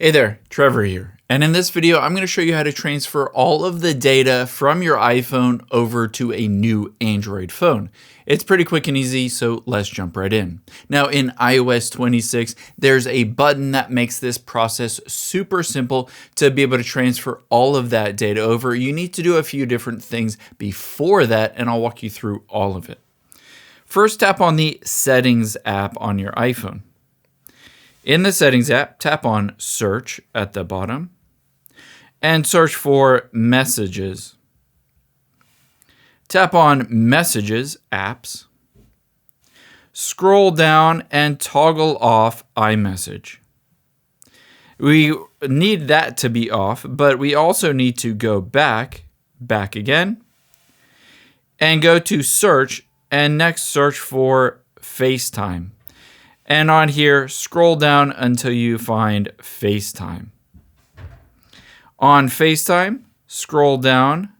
Hey there, Trevor here. And in this video, I'm going to show you how to transfer all of the data from your iPhone over to a new Android phone. It's pretty quick and easy, so let's jump right in. Now in iOS 26, there's a button that makes this process super simple to be able to transfer all of that data over. You need to do a few different things before that, and I'll walk you through all of it. First, tap on the Settings app on your iPhone. In the Settings app, tap on Search at the bottom and search for Messages. Tap on Messages, Apps. Scroll down and toggle off iMessage. We need that to be off, but we also need to go back again, and go to Search, and next search for FaceTime. And on here, scroll down until you find FaceTime. On FaceTime, scroll down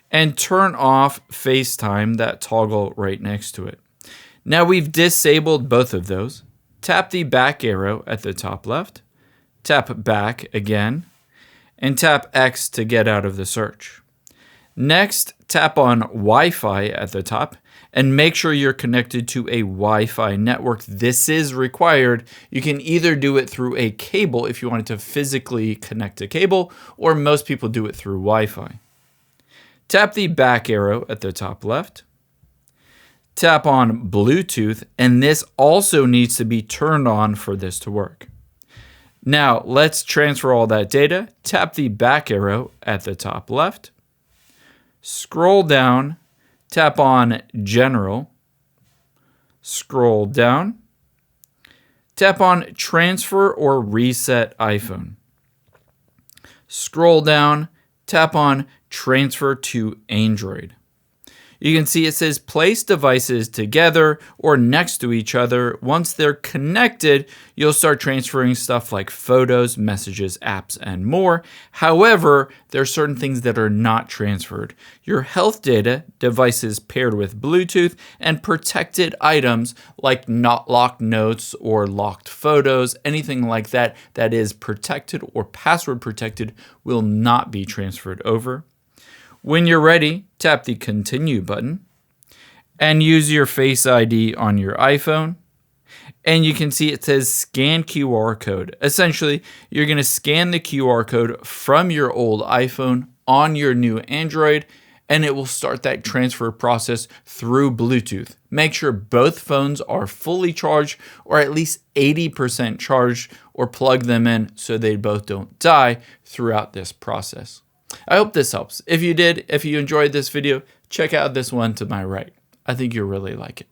and turn off FaceTime, that toggle right next to it. Now we've disabled both of those. Tap the back arrow at the top left, tap back again, and tap X to get out of the search. Next, tap on Wi-Fi at the top and make sure you're connected to a Wi-Fi network. This is required. You can either do it through a cable if you wanted to physically connect a cable, or most people do it through Wi-Fi. Tap the back arrow at the top left. Tap on Bluetooth, and this also needs to be turned on for this to work. Now, let's transfer all that data. Tap the back arrow at the top left. Scroll down, tap on General, scroll down, tap on Transfer or Reset iPhone. Scroll down, tap on Transfer to Android. You can see it says place devices together or next to each other. Once they're connected, you'll start transferring stuff like photos, messages, apps, and more. However, there are certain things that are not transferred. Your health data, devices paired with Bluetooth, and protected items like not locked notes or locked photos, anything like that that is protected or password protected will not be transferred over. When you're ready, tap the Continue button and use your Face ID on your iPhone. And you can see it says Scan QR code. Essentially, you're going to scan the QR code from your old iPhone on your new Android, and it will start that transfer process through Bluetooth. Make sure both phones are fully charged or at least 80% charged, or plug them in so they both don't die throughout this process. I hope this helps. If you did, if you enjoyed this video, check out this one to my right. I think you'll really like it.